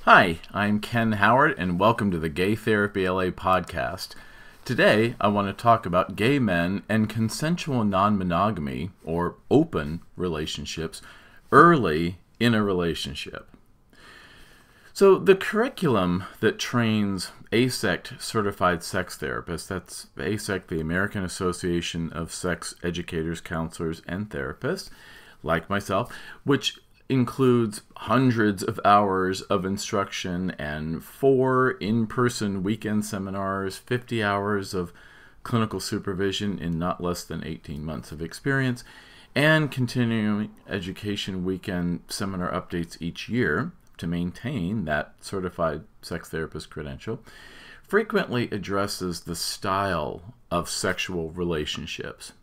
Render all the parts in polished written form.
Hi, I'm Ken Howard, and welcome to the Gay Therapy LA podcast. Today, I want to talk about gay men and consensual non-monogamy, or open relationships, early in a relationship. So, the curriculum that trains AASECT certified sex therapists, that's AASECT, the American Association of Sex Educators, Counselors, and Therapists, like myself, which includes hundreds of hours of instruction and 4 in-person weekend seminars, 50 hours of clinical supervision in not less than 18 months of experience, and continuing education weekend seminar updates each year to maintain that certified sex therapist credential, frequently addresses the style of sexual relationships.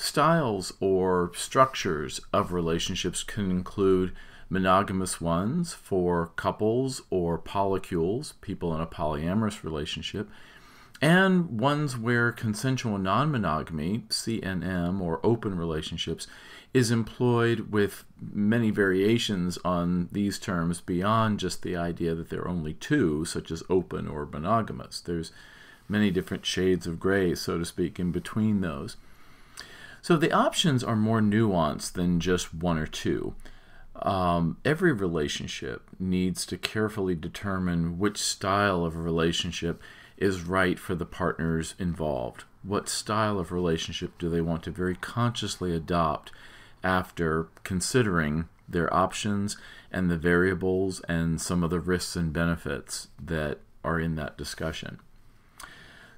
Styles or structures of relationships can include monogamous ones for couples or polycules, people in a polyamorous relationship, and ones where consensual non-monogamy, CNM, or open relationships, is employed with many variations on these terms beyond just the idea that there are only two, such as open or monogamous. There's many different shades of gray, so to speak, in between those. So the options are more nuanced than just one or two. Every relationship needs to carefully determine which style of a relationship is right for the partners involved. What style of relationship do they want to very consciously adopt after considering their options and the variables and some of the risks and benefits that are in that discussion.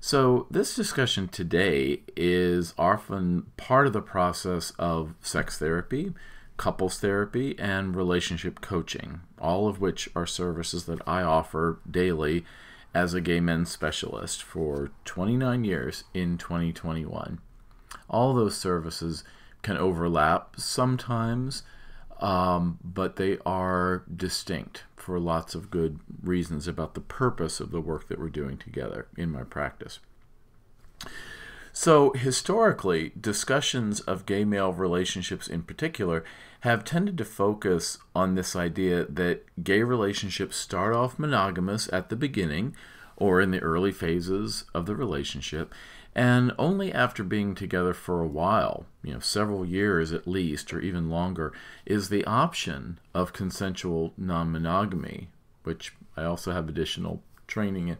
So this discussion today is often part of the process of sex therapy, couples therapy, and relationship coaching, all of which are services that I offer daily as a gay men's specialist for 29 years in 2021. All those services can overlap sometimes, but they are distinct for lots of good reasons about the purpose of the work that we're doing together in my practice. So historically, discussions of gay male relationships in particular have tended to focus on this idea that gay relationships start off monogamous at the beginning or in the early phases of the relationship, and only after being together for a while, several years at least, or even longer, is the option of consensual non-monogamy, which I also have additional training in,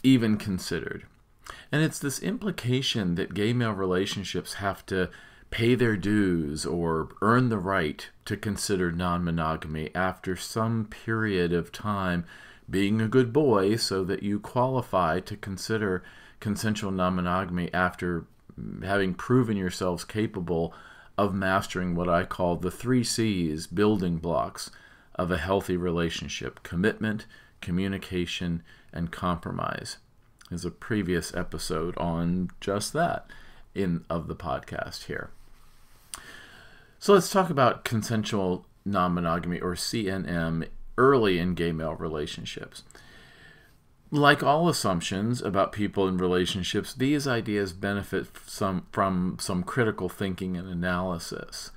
even considered. And it's this implication that gay male relationships have to pay their dues or earn the right to consider non-monogamy after some period of time being a good boy so that you qualify to consider consensual non-monogamy after having proven yourselves capable of mastering what I call the 3 C's building blocks of a healthy relationship: commitment, communication, and compromise. There's a previous episode on just that of the podcast here. So let's talk about consensual non-monogamy, or CNM, early in gay male relationships. Like all assumptions about people in relationships, these ideas benefit from some critical thinking and analysis.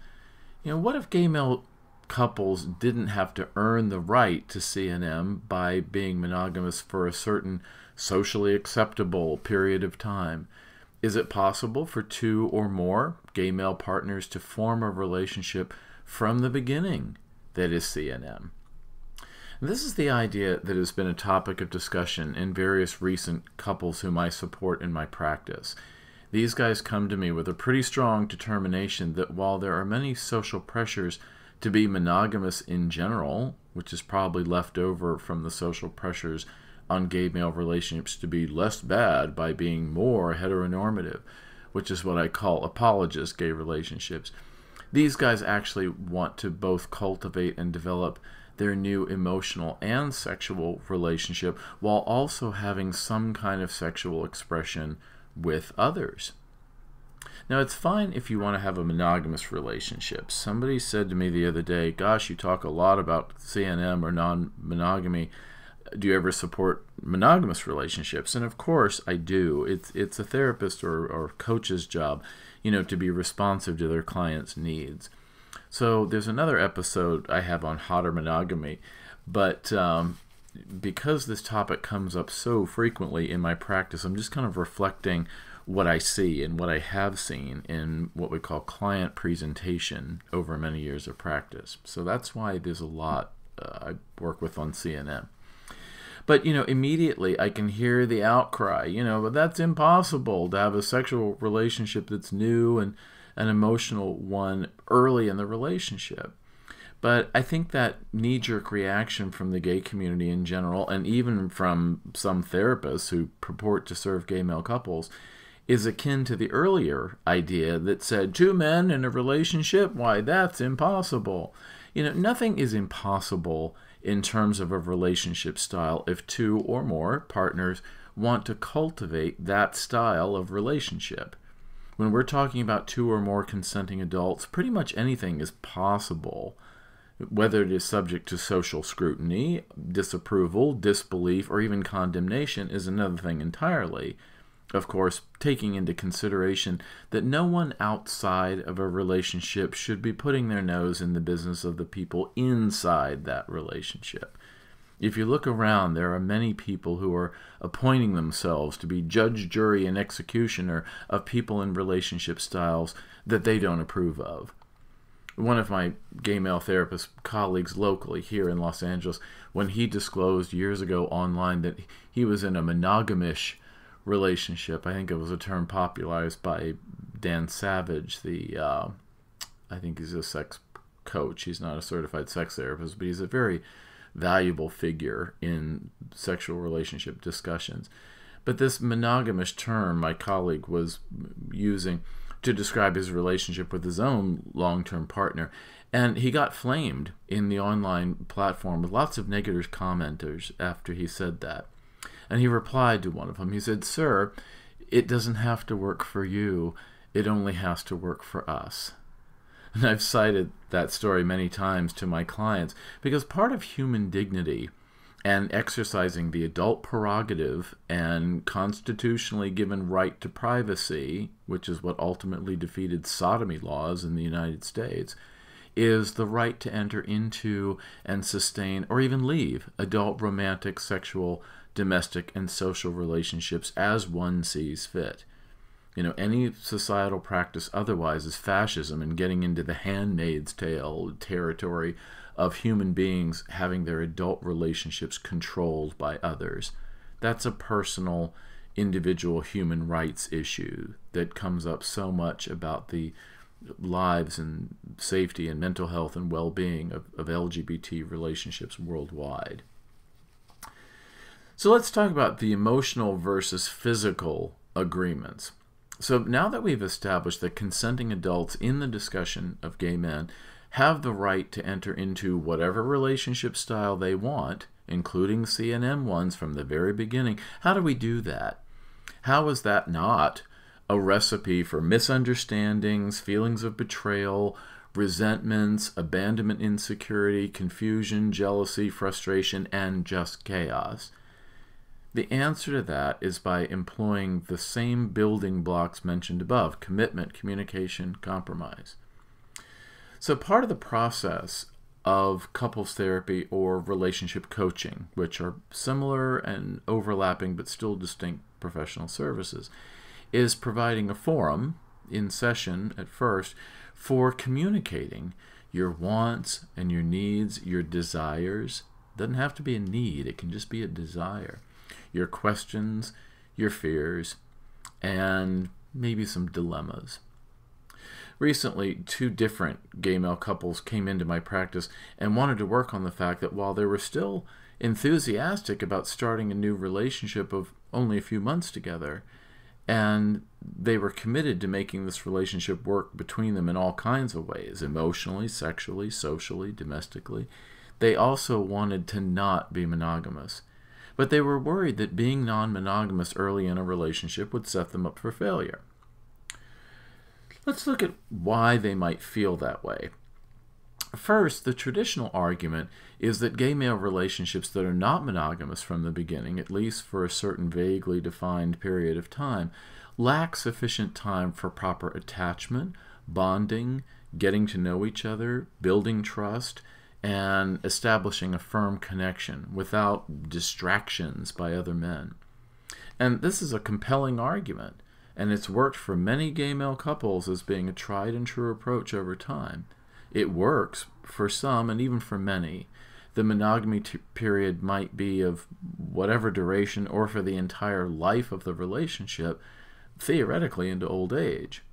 What if gay male couples didn't have to earn the right to CNM by being monogamous for a certain socially acceptable period of time? Is it possible for 2 or more gay male partners to form a relationship from the beginning that is CNM? This is the idea that has been a topic of discussion in various recent couples whom I support in my practice. These guys come to me with a pretty strong determination that while there are many social pressures to be monogamous in general, which is probably left over from the social pressures on gay male relationships to be less bad by being more heteronormative, which is what I call apologist gay relationships, these guys actually want to both cultivate and develop their new emotional and sexual relationship while also having some kind of sexual expression with others. Now, it's fine if you want to have a monogamous relationship. Somebody said to me the other day, "Gosh, you talk a lot about CNM or non-monogamy. Do you ever support monogamous relationships?" And of course I do. It's a therapist or coach's job, to be responsive to their clients' needs. So there's another episode I have on hotter monogamy, but because this topic comes up so frequently in my practice, I'm just kind of reflecting what I see and what I have seen in what we call client presentation over many years of practice. So that's why there's a lot I work with on CNM. But, immediately I can hear the outcry, but that's impossible to have a sexual relationship that's new and an emotional one early in the relationship. But I think that knee-jerk reaction from the gay community in general, and even from some therapists who purport to serve gay male couples, is akin to the earlier idea that said, two men in a relationship, why, that's impossible. Nothing is impossible in terms of a relationship style if two or more partners want to cultivate that style of relationship. When we're talking about two or more consenting adults, pretty much anything is possible, whether it is subject to social scrutiny, disapproval, disbelief, or even condemnation is another thing entirely. Of course, taking into consideration that no one outside of a relationship should be putting their nose in the business of the people inside that relationship. If you look around, there are many people who are appointing themselves to be judge, jury, and executioner of people in relationship styles that they don't approve of. One of my gay male therapist colleagues locally here in Los Angeles, when he disclosed years ago online that he was in a monogamish relationship, I think it was a term popularized by Dan Savage, I think he's a sex coach. He's not a certified sex therapist, but he's a very valuable figure in sexual relationship discussions. But this monogamish term my colleague was using to describe his relationship with his own long-term partner, and he got flamed in the online platform with lots of negative commenters after he said that. And he replied to one of them. He said, "Sir, it doesn't have to work for you. It only has to work for us." And I've cited that story many times to my clients because part of human dignity and exercising the adult prerogative and constitutionally given right to privacy, which is what ultimately defeated sodomy laws in the United States, is the right to enter into and sustain or even leave adult romantic, sexual, domestic, and social relationships as one sees fit. Any societal practice otherwise is fascism and getting into the Handmaid's Tale territory of human beings having their adult relationships controlled by others. That's a personal, individual human rights issue that comes up so much about the lives and safety and mental health and well-being of LGBT relationships worldwide. So let's talk about the emotional versus physical agreements. So now that we've established that consenting adults in the discussion of gay men have the right to enter into whatever relationship style they want, including CNM ones from the very beginning, how do we do that? How is that not a recipe for misunderstandings, feelings of betrayal, resentments, abandonment, insecurity, confusion, jealousy, frustration, and just chaos? The answer to that is by employing the same building blocks mentioned above: commitment, communication, compromise. So part of the process of couples therapy or relationship coaching, which are similar and overlapping but still distinct professional services, is providing a forum in session at first for communicating your wants and your needs, your desires. It doesn't have to be a need, it can just be a desire. Your questions, your fears, and maybe some dilemmas. Recently, two different gay male couples came into my practice and wanted to work on the fact that while they were still enthusiastic about starting a new relationship of only a few months together, and they were committed to making this relationship work between them in all kinds of ways, emotionally, sexually, socially, domestically, they also wanted to not be monogamous. But they were worried that being non-monogamous early in a relationship would set them up for failure. Let's look at why they might feel that way. First, the traditional argument is that gay male relationships that are not monogamous from the beginning, at least for a certain vaguely defined period of time, lack sufficient time for proper attachment, bonding, getting to know each other, building trust, and establishing a firm connection without distractions by other men. And this is a compelling argument, and it's worked for many gay male couples as being a tried and true approach over time. It works for some and even for many. The monogamy period might be of whatever duration or for the entire life of the relationship, theoretically into old age.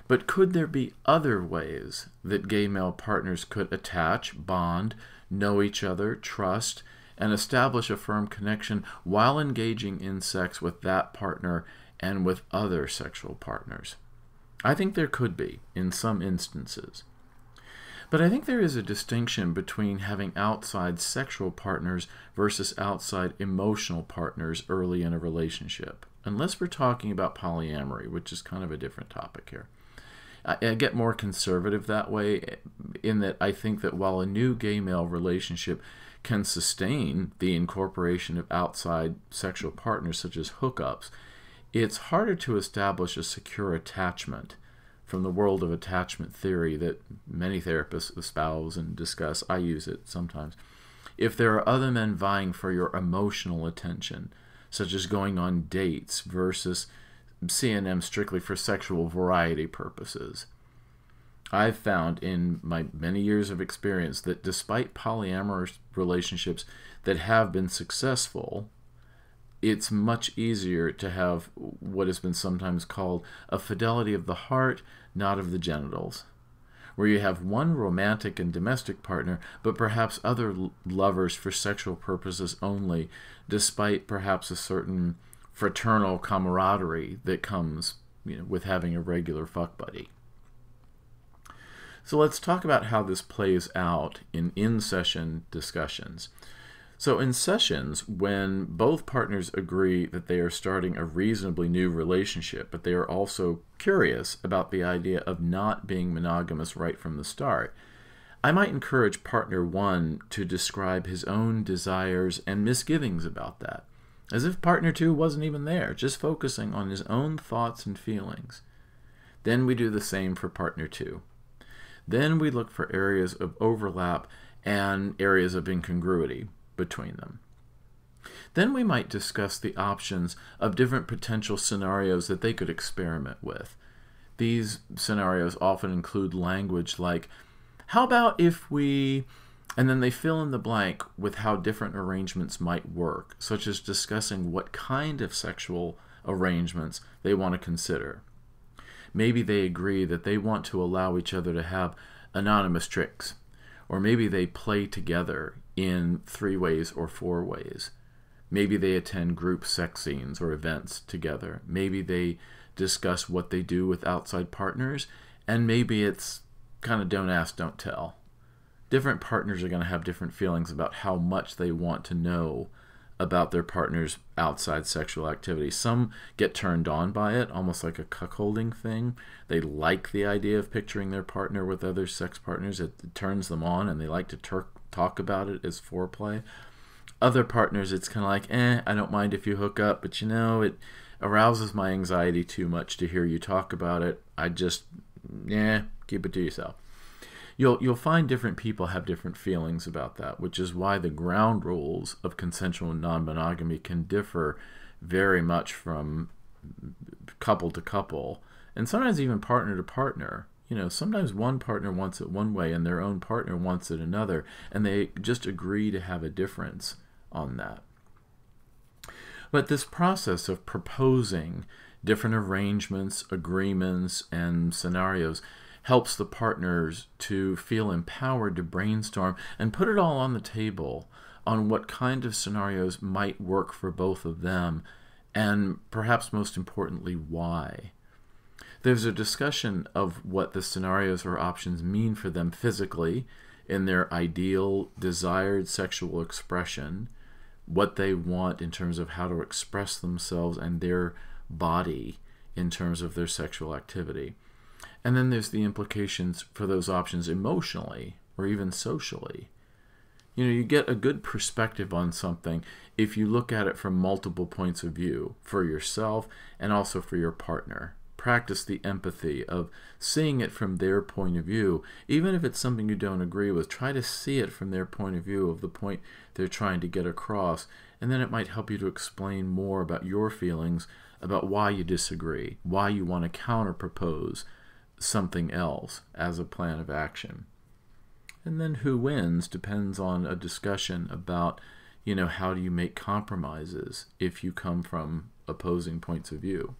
But could there be other ways that gay male partners could attach, bond, know each other, trust, and establish a firm connection while engaging in sex with that partner and with other sexual partners? I think there could be, in some instances. But I think there is a distinction between having outside sexual partners versus outside emotional partners early in a relationship, unless we're talking about polyamory, which is kind of a different topic here. I get more conservative that way, in that I think that while a new gay male relationship can sustain the incorporation of outside sexual partners such as hookups, it's harder to establish a secure attachment from the world of attachment theory that many therapists espouse and discuss. I use it sometimes. If there are other men vying for your emotional attention, such as going on dates versus seeing them strictly for sexual variety purposes. I've found in my many years of experience that despite polyamorous relationships that have been successful, it's much easier to have what has been sometimes called a fidelity of the heart, not of the genitals, where you have one romantic and domestic partner, but perhaps other lovers for sexual purposes only, despite perhaps a certain fraternal camaraderie that comes, with having a regular fuck buddy. So let's talk about how this plays out in in-session discussions. So in sessions, when both partners agree that they are starting a reasonably new relationship, but they are also curious about the idea of not being monogamous right from the start, I might encourage partner one to describe his own desires and misgivings about that, as if partner two wasn't even there, just focusing on his own thoughts and feelings. Then we do the same for partner two. Then we look for areas of overlap and areas of incongruity between them. Then we might discuss the options of different potential scenarios that they could experiment with. These scenarios often include language like, how about if we... and then they fill in the blank with how different arrangements might work, such as discussing what kind of sexual arrangements they want to consider. Maybe they agree that they want to allow each other to have anonymous tricks, or maybe they play together in 3 ways or 4 ways. Maybe they attend group sex scenes or events together. Maybe they discuss what they do with outside partners, and maybe it's kind of don't ask, don't tell. Different partners are going to have different feelings about how much they want to know about their partner's outside sexual activity. Some get turned on by it, almost like a cuckolding thing. They like the idea of picturing their partner with other sex partners. It turns them on, and they like to talk about it as foreplay. Other partners, it's kind of like, I don't mind if you hook up, but it arouses my anxiety too much to hear you talk about it. I just, keep it to yourself. You'll find different people have different feelings about that, which is why the ground rules of consensual non-monogamy can differ very much from couple to couple, and sometimes even partner to partner. Sometimes one partner wants it one way and their own partner wants it another, and they just agree to have a difference on that. But this process of proposing different arrangements, agreements, and scenarios helps the partners to feel empowered to brainstorm and put it all on the table on what kind of scenarios might work for both of them, and perhaps most importantly, why. There's a discussion of what the scenarios or options mean for them physically in their ideal, desired sexual expression, what they want in terms of how to express themselves and their body in terms of their sexual activity. And then there's the implications for those options emotionally or even socially. You get a good perspective on something if you look at it from multiple points of view for yourself and also for your partner. practice the empathy of seeing it from their point of view. Even if it's something you don't agree with, try to see it from their point of view, of the point they're trying to get across. And then it might help you to explain more about your feelings, about why you disagree, why you want to counter-propose something else as a plan of action. And then who wins depends on a discussion about, how do you make compromises if you come from opposing points of view.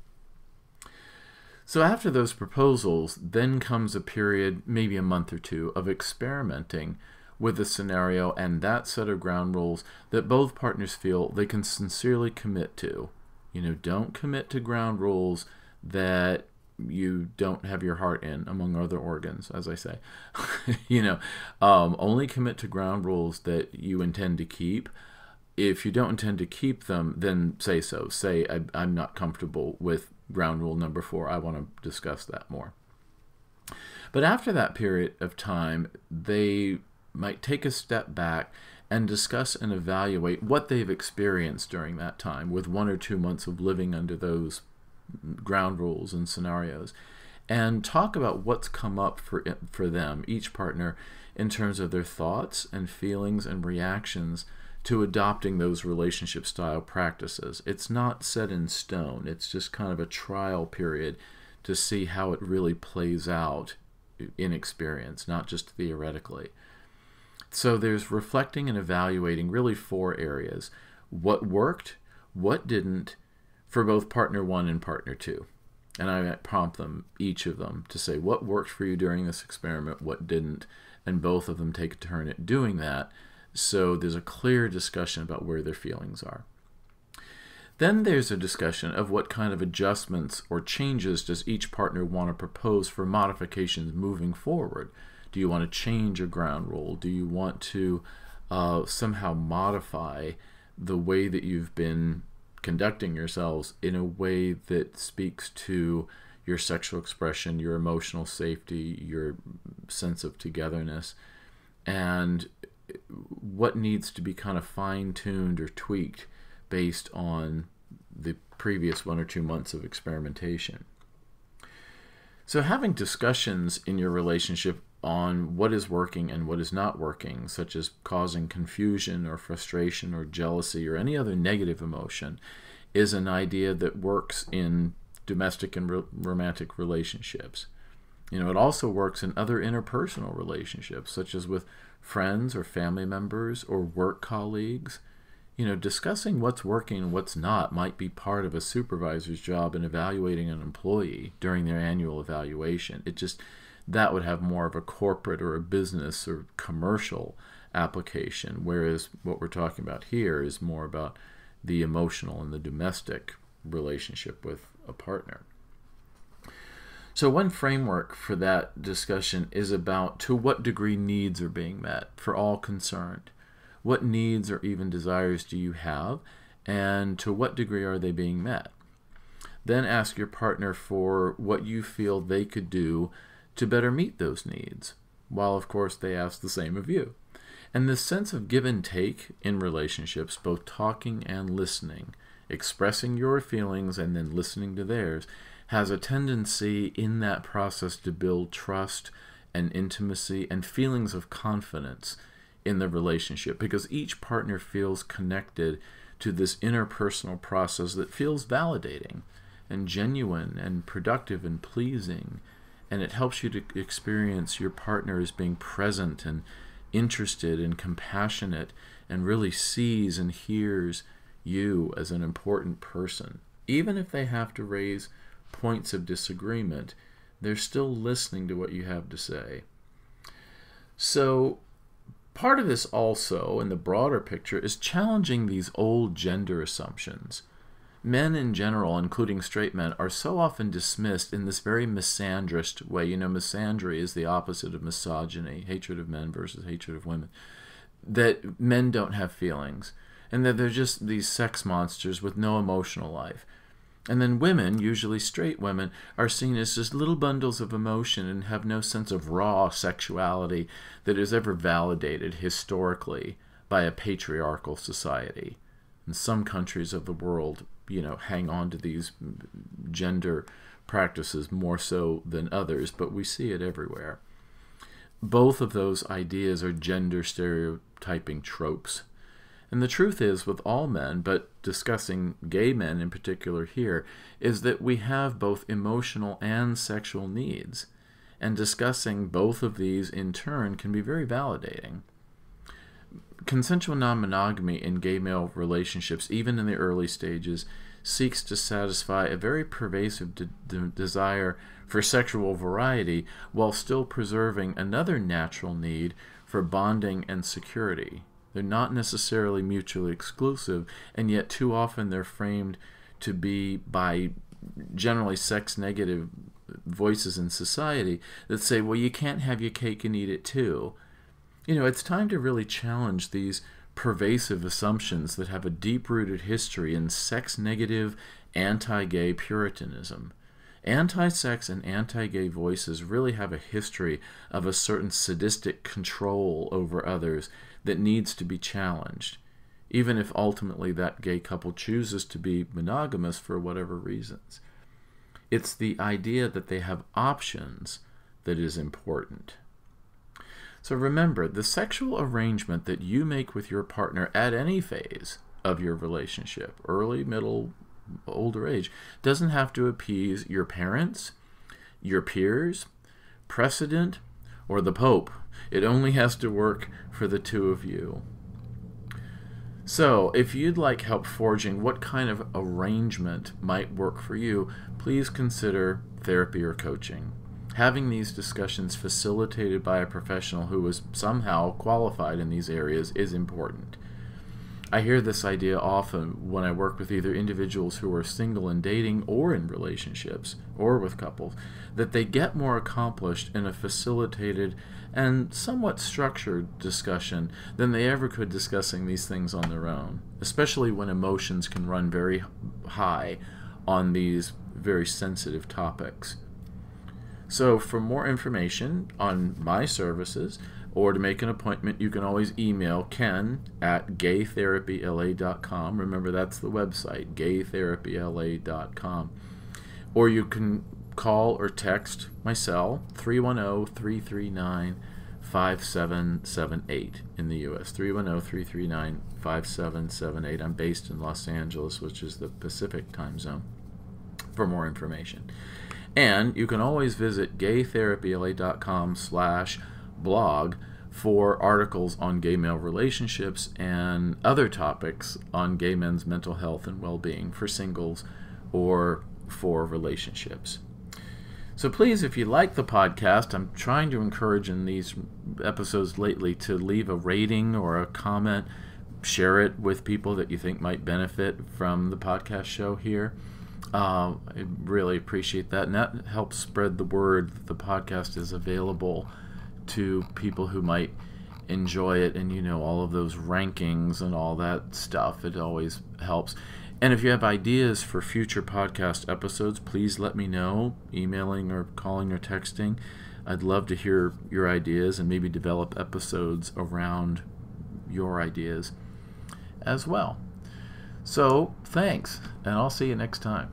So after those proposals, then comes a period, maybe a month or two, of experimenting with the scenario and that set of ground rules that both partners feel they can sincerely commit to. Don't commit to ground rules that you don't have your heart in, among other organs, as I say. Only commit to ground rules that you intend to keep. If you don't intend to keep them, then say so. Say, I'm not comfortable with ground rule number 4. I want to discuss that more. But after that period of time, they might take a step back and discuss and evaluate what they've experienced during that time, with 1 or 2 months of living under those ground rules and scenarios, and talk about what's come up for them, each partner, in terms of their thoughts and feelings and reactions to adopting those relationship style practices. It's not set in stone. It's just kind of a trial period to see how it really plays out in experience, not just theoretically. So there's reflecting and evaluating really 4 areas: what worked, what didn't, for both partner 1 and partner 2. And I might prompt them, each of them, to say what worked for you during this experiment, what didn't, and both of them take a turn at doing that, so there's a clear discussion about where their feelings are. Then there's a discussion of what kind of adjustments or changes does each partner want to propose for modifications moving forward. Do you want to change a ground rule? Do you want to somehow modify the way that you've been conducting yourselves in a way that speaks to your sexual expression, your emotional safety, your sense of togetherness, and what needs to be kind of fine-tuned or tweaked based on the previous 1 or 2 months of experimentation. So having discussions in your relationship on what is working and what is not working, such as causing confusion or frustration or jealousy or any other negative emotion, is an idea that works in domestic and romantic relationships. It also works in other interpersonal relationships, such as with friends or family members or work colleagues. Discussing what's working and what's not might be part of a supervisor's job in evaluating an employee during their annual evaluation. That would have more of a corporate or a business or commercial application, whereas what we're talking about here is more about the emotional and the domestic relationship with a partner. So one framework for that discussion is about to what degree needs are being met for all concerned. What needs or even desires do you have, and to what degree are they being met? Then ask your partner for what you feel they could do to better meet those needs, while of course they ask the same of you. And this sense of give and take in relationships, both talking and listening, expressing your feelings and then listening to theirs, has a tendency in that process to build trust and intimacy and feelings of confidence in the relationship, because each partner feels connected to this interpersonal process that feels validating and genuine and productive and pleasing, and it helps you to experience your partner as being present and interested and compassionate and really sees and hears you as an important person. Even if they have to raise points of disagreement, they're still listening to what you have to say. So part of this also, in the broader picture, is challenging these old gender assumptions. Men in general, including straight men, are so often dismissed in this very misandrist way. Misandry is the opposite of misogyny, hatred of men versus hatred of women. That men don't have feelings, and that they're just these sex monsters with no emotional life. And then women, usually straight women, are seen as just little bundles of emotion and have no sense of raw sexuality that is ever validated historically by a patriarchal society. And some countries of the world, hang on to these gender practices more so than others, but we see it everywhere. Both of those ideas are gender stereotyping tropes. And the truth is, with all men, but discussing gay men in particular here, is that we have both emotional and sexual needs. And discussing both of these in turn can be very validating. Consensual non-monogamy in gay male relationships, even in the early stages, seeks to satisfy a very pervasive desire for sexual variety while still preserving another natural need for bonding and security. They're not necessarily mutually exclusive, and yet too often they're framed to be by generally sex-negative voices in society that say, well, you can't have your cake and eat it too. You know, it's time to really challenge these pervasive assumptions that have a deep-rooted history in sex-negative, anti-gay Puritanism. Anti-sex and anti-gay voices really have a history of a certain sadistic control over others that needs to be challenged, even if ultimately that gay couple chooses to be monogamous for whatever reasons. It's the idea that they have options that is important. So remember, the sexual arrangement that you make with your partner at any phase of your relationship, early, middle, older age, doesn't have to appease your parents, your peers, precedent, or the Pope. It only has to work for the two of you. So, if you'd like help forging what kind of arrangement might work for you, please consider therapy or coaching. Having these discussions facilitated by a professional who is somehow qualified in these areas is important. I hear this idea often when I work with either individuals who are single and dating or in relationships or with couples, that they get more accomplished in a facilitated and somewhat structured discussion than they ever could discussing these things on their own, especially when emotions can run very high on these very sensitive topics. So for more information on my services or to make an appointment, you can always email ken@gaytherapyla.com. Remember, that's the website, gaytherapyla.com. Or you can call or text my cell, 310-339-5778 in the U.S., 310-339-5778. I'm based in Los Angeles, which is the Pacific time zone, for more information. And you can always visit gaytherapyla.com/blog for articles on gay male relationships and other topics on gay men's mental health and well-being for singles or for relationships. So please, if you like the podcast, I'm trying to encourage in these episodes lately to leave a rating or a comment, share it with people that you think might benefit from the podcast show here. I really appreciate that, and that helps spread the word that the podcast is available to people who might enjoy it, and you know, all of those rankings and all that stuff. It always helps. And if you have ideas for future podcast episodes, please let me know, emailing or calling or texting. I'd love to hear your ideas and maybe develop episodes around your ideas as well. So, thanks, and I'll see you next time.